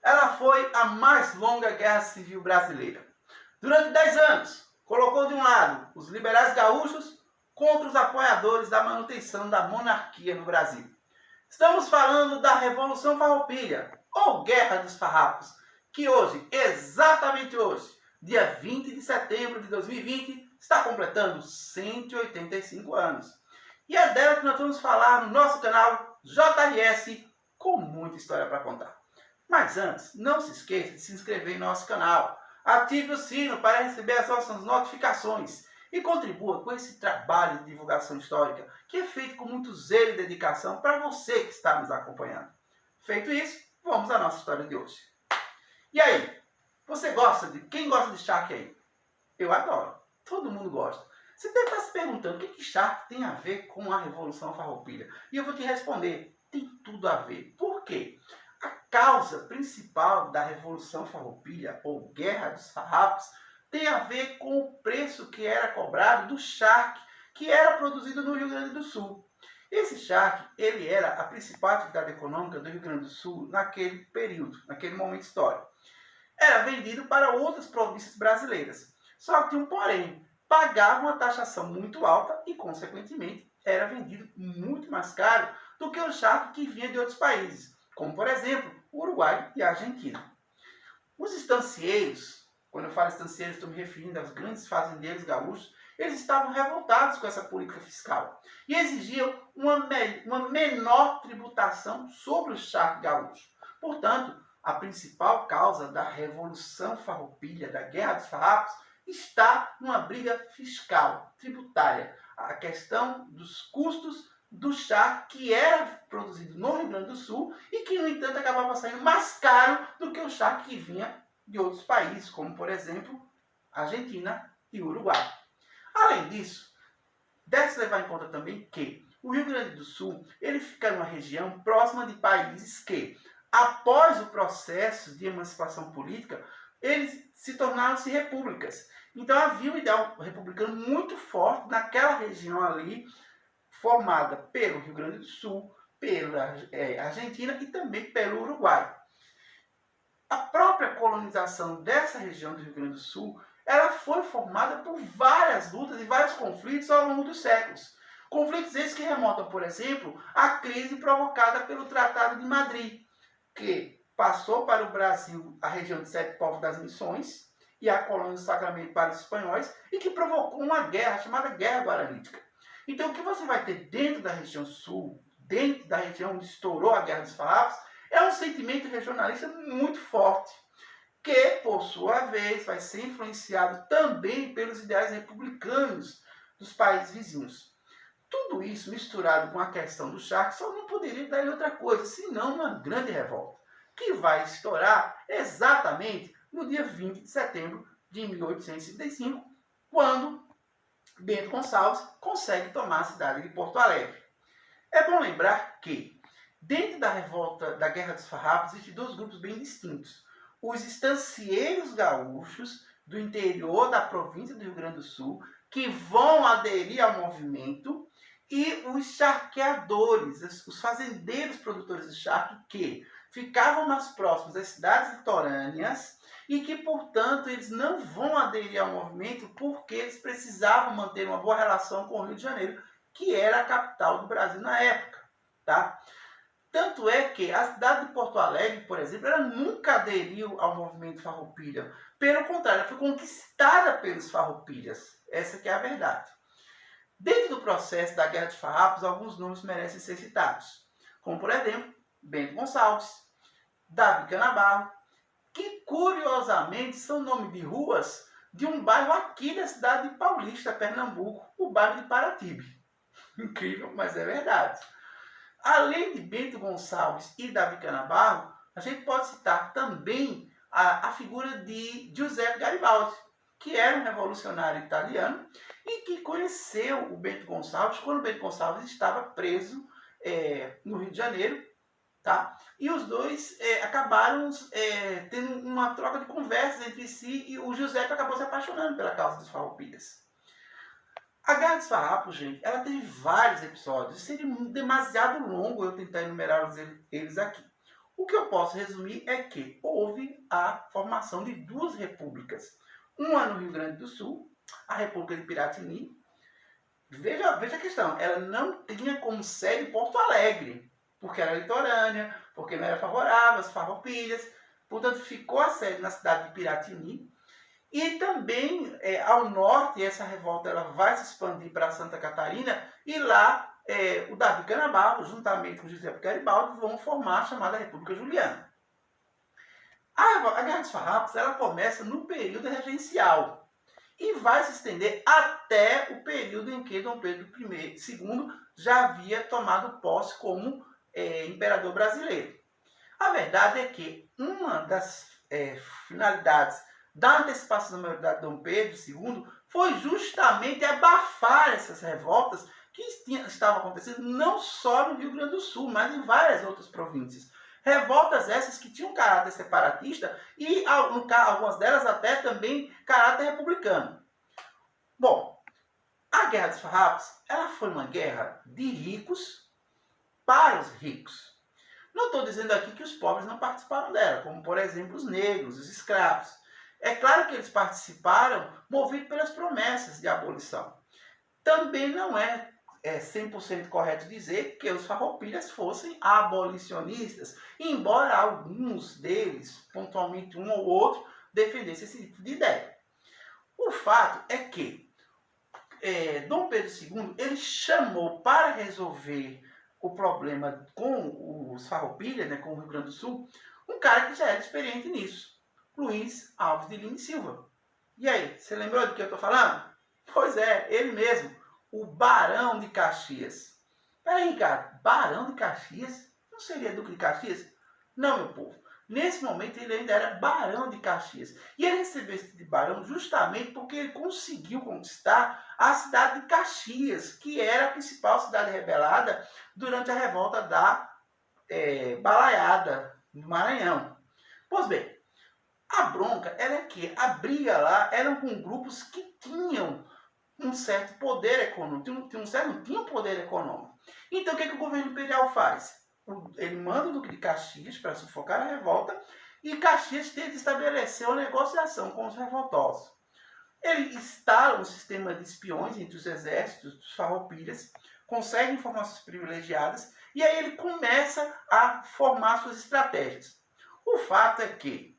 Ela foi a mais longa guerra civil brasileira. Durante 10 anos, colocou de um lado os liberais gaúchos contra os apoiadores da manutenção da monarquia no Brasil. Estamos falando da Revolução Farroupilha, ou Guerra dos Farrapos, que hoje, exatamente hoje, dia 20 de setembro de 2020, está completando 185 anos. E é dela que nós vamos falar no nosso canal JRS, com muita história para contar. Mas antes, não se esqueça de se inscrever em nosso canal, ative o sino para receber as nossas notificações e contribua com esse trabalho de divulgação histórica que é feito com muito zelo e dedicação para você que está nos acompanhando. Feito isso, vamos à nossa história de hoje. E aí, você gosta de... Quem gosta de charque aí? Eu adoro. Todo mundo gosta. Você deve estar se perguntando o que charque tem a ver com a Revolução Farroupilha. E eu vou te responder, tem tudo a ver. Por quê? A causa principal da Revolução Farroupilha, ou Guerra dos Farrapos, tem a ver com o preço que era cobrado do charque, que era produzido no Rio Grande do Sul. Esse charque, ele era a principal atividade econômica do Rio Grande do Sul naquele período, naquele momento histórico. Era vendido para outras províncias brasileiras. Só que tinha um porém, pagava uma taxação muito alta e, consequentemente, era vendido muito mais caro do que o charque que vinha de outros países, como, por exemplo, o Uruguai e a Argentina. Os estancieiros, quando eu falo estancieiros, estou me referindo aos grandes fazendeiros gaúchos, eles estavam revoltados com essa política fiscal e exigiam uma menor tributação sobre o charque gaúcho. Portanto, a principal causa da Revolução Farroupilha, da Guerra dos Farrapos, está numa briga fiscal, tributária. A questão dos custos do charque que era produzido no Rio Grande do Sul e que, no entanto, acabava saindo mais caro do que o charque que vinha de outros países, como, por exemplo, Argentina e Uruguai. Além disso, deve-se levar em conta também que o Rio Grande do Sul ele fica numa região próxima de países que, após o processo de emancipação política, eles se tornaram-se repúblicas. Então havia um ideal republicano muito forte naquela região ali, formada pelo Rio Grande do Sul, pela Argentina e também pelo Uruguai. A própria colonização dessa região do Rio Grande do Sul, ela foi formada por várias lutas e vários conflitos ao longo dos séculos. Conflitos esses que remontam, por exemplo, à crise provocada pelo Tratado de Madrid, que passou para o Brasil a região de Sete Povos das Missões e a colônia do Sacramento para os espanhóis e que provocou uma guerra chamada Guerra Guaranítica. Então, o que você vai ter dentro da região sul, dentro da região onde estourou a Guerra dos Farrapos, é um sentimento regionalista muito forte, que, por sua vez, vai ser influenciado também pelos ideais republicanos dos países vizinhos. Tudo isso misturado com a questão do charque só não poderia dar em outra coisa, senão uma grande revolta, que vai estourar exatamente no dia 20 de setembro de 1835, quando Bento Gonçalves consegue tomar a cidade de Porto Alegre. É bom lembrar que, dentro da revolta da Guerra dos Farrapos, existem dois grupos bem distintos. Os estancieiros gaúchos do interior da província do Rio Grande do Sul, que vão aderir ao movimento, e os charqueadores, os fazendeiros produtores de charque, que ficavam mais próximos das cidades litorâneas e que, portanto, eles não vão aderir ao movimento porque eles precisavam manter uma boa relação com o Rio de Janeiro, que era a capital do Brasil na época. Tá? Tanto é que a cidade de Porto Alegre, por exemplo, ela nunca aderiu ao movimento Farroupilha. Pelo contrário, ela foi conquistada pelos farroupilhas. Essa que é a verdade. Dentro do processo da Guerra dos Farrapos, alguns nomes merecem ser citados. Como, por exemplo, Bento Gonçalves, Davi Canabarro, que curiosamente são nomes de ruas de um bairro aqui da cidade de Paulista, Pernambuco, o bairro de Paratibe. Incrível, mas é verdade. Além de Bento Gonçalves e Davi Canabarro, a gente pode citar também a figura de Giuseppe Garibaldi, que era um revolucionário italiano e que conheceu o Bento Gonçalves quando o Bento Gonçalves estava preso no Rio de Janeiro. Tá? E os dois acabaram tendo uma troca de conversas entre si e o Giuseppe acabou se apaixonando pela causa dos farroupilhas. A Guerra dos Farrapos, gente, ela teve vários episódios. Seria demasiado longo eu tentar enumerar eles aqui. O que eu posso resumir é que houve a formação de duas repúblicas. Uma no Rio Grande do Sul, a República de Piratini. Veja a questão, ela não tinha como sede Porto Alegre, porque era litorânea, porque não era favorável às farroupilhas, portanto ficou a sede na cidade de Piratini. E também ao norte, essa revolta ela vai se expandir para Santa Catarina, e lá o Davi Canabarro, juntamente com José Garibaldi, vão formar a chamada República Juliana. A Guerra dos Farrapos ela começa no período regencial e vai se estender até o período em que Dom Pedro II já havia tomado posse como imperador brasileiro. A verdade é que uma das finalidades da antecipação da maioridade de Dom Pedro II foi justamente abafar essas revoltas que estavam acontecendo não só no Rio Grande do Sul, mas em várias outras províncias. Revoltas essas que tinham caráter separatista e algumas delas até também caráter republicano. Bom, a Guerra dos Farrapos ela foi uma guerra de ricos para os ricos. Não estou dizendo aqui que os pobres não participaram dela, como por exemplo os negros, os escravos. É claro que eles participaram movidos pelas promessas de abolição. Também não é 100% correto dizer que os farroupilhas fossem abolicionistas, embora alguns deles, pontualmente um ou outro, defendessem esse tipo de ideia. O fato é que Dom Pedro II ele chamou para resolver o problema com os farroupilhas, né, com o Rio Grande do Sul, um cara que já era experiente nisso, Luiz Alves de Lima e Silva. E aí, você lembrou do que eu estou falando? Pois é, ele mesmo, o Barão de Caxias. Peraí, Ricardo, Barão de Caxias? Não seria Duque de Caxias? Não, meu povo. Nesse momento ele ainda era Barão de Caxias. E ele recebeu esse título de Barão justamente porque ele conseguiu conquistar a cidade de Caxias, que era a principal cidade rebelada durante a revolta da Balaiada, no Maranhão. Pois bem, a bronca era que a briga lá eram com grupos que tinham um certo poder econômico, tinham poder econômico. Então o que o governo imperial faz? Ele manda o Duque de Caxias para sufocar a revolta e Caxias tenta estabelecer uma negociação com os revoltosos. Ele instala um sistema de espiões entre os exércitos dos farroupilhas, consegue informações privilegiadas e aí ele começa a formar suas estratégias. O fato é que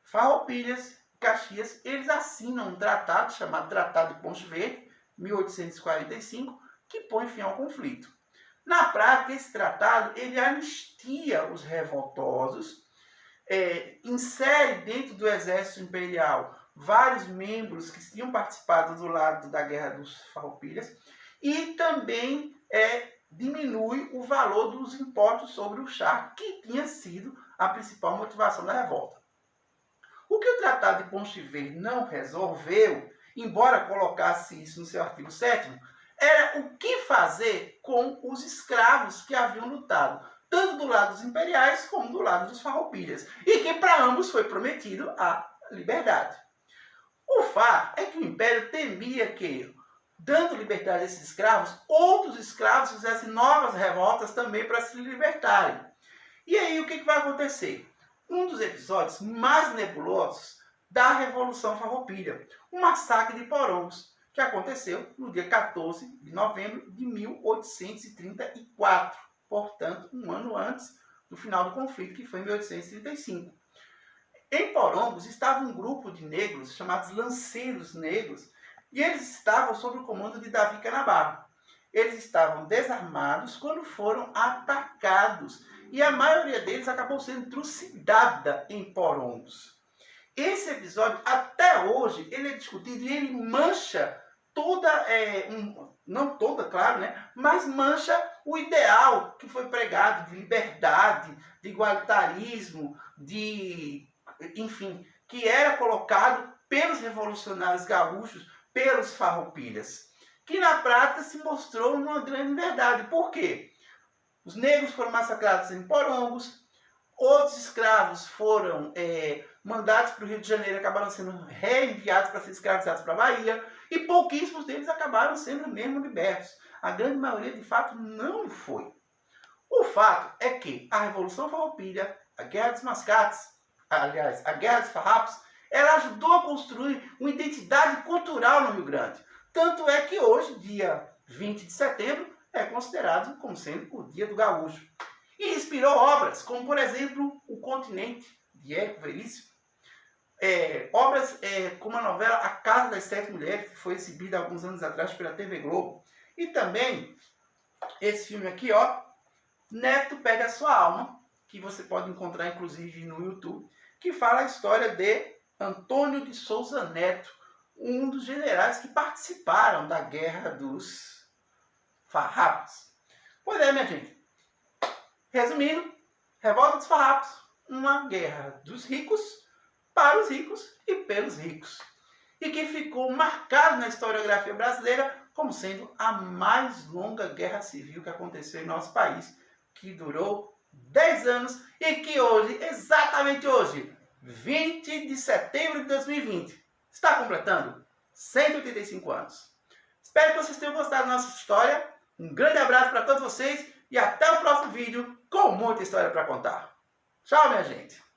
Farroupilhas e Caxias, eles assinam um tratado chamado Tratado de Ponte Verde, 1845, que põe fim ao conflito. Na prática, esse tratado ele anistia os revoltosos, insere dentro do exército imperial vários membros que tinham participado do lado da Guerra dos Farroupilhas e também diminui o valor dos impostos sobre o chá, que tinha sido a principal motivação da revolta. O que o Tratado de Ponte Verde não resolveu, embora colocasse isso no seu artigo 7º, era o que fazer com os escravos que haviam lutado, tanto do lado dos imperiais como do lado dos farroupilhas, e que para ambos foi prometido a liberdade. O fato é que o Império temia que, dando liberdade a esses escravos, outros escravos fizessem novas revoltas também para se libertarem. E aí o que vai acontecer? Um dos episódios mais nebulosos da Revolução Farroupilha, o massacre de Porongos, que aconteceu no dia 14 de novembro de 1834, portanto, um ano antes do final do conflito, que foi em 1835. Em Porongos estava um grupo de negros, chamados lanceiros negros, e eles estavam sob o comando de Davi Canabarro. Eles estavam desarmados quando foram atacados, e a maioria deles acabou sendo trucidada em Porongos. Esse episódio, até hoje, ele é discutido e ele mancha toda, não toda, claro, né? Mas mancha o ideal que foi pregado de liberdade, de igualitarismo, enfim, que era colocado pelos revolucionários gaúchos, pelos farroupilhas, que na prática se mostrou uma grande verdade. Por quê? Os negros foram massacrados em Porongos, outros escravos foram mandados para o Rio de Janeiro, acabaram sendo reenviados para ser escravizados para a Bahia, e pouquíssimos deles acabaram sendo mesmo libertos. A grande maioria, de fato, não foi. O fato é que a Revolução Farroupilha a Guerra dos Mascates, aliás, a Guerra dos Farrapos, ela ajudou a construir uma identidade cultural no Rio Grande. Tanto é que hoje, dia 20 de setembro, é considerado como sendo o Dia do Gaúcho. E inspirou obras, como por exemplo, O Continente, de Érico Veríssimo. Obras como a novela A Casa das Sete Mulheres, que foi exibida há alguns anos atrás pela TV Globo. E também esse filme aqui, ó, Neto Pega a Sua Alma, que você pode encontrar inclusive no YouTube, que fala a história de Antônio de Souza Neto, um dos generais que participaram da Guerra dos Farrapos. Pois é, minha gente. Resumindo, Revolta dos Farrapos, uma guerra dos ricos para os ricos e pelos ricos. E que ficou marcado na historiografia brasileira como sendo a mais longa guerra civil que aconteceu em nosso país, que durou 10 anos e que hoje, exatamente hoje, 20 de setembro de 2020, está completando 185 anos. Espero que vocês tenham gostado da nossa história. Um grande abraço para todos vocês e até o próximo vídeo com muita história para contar. Tchau, minha gente!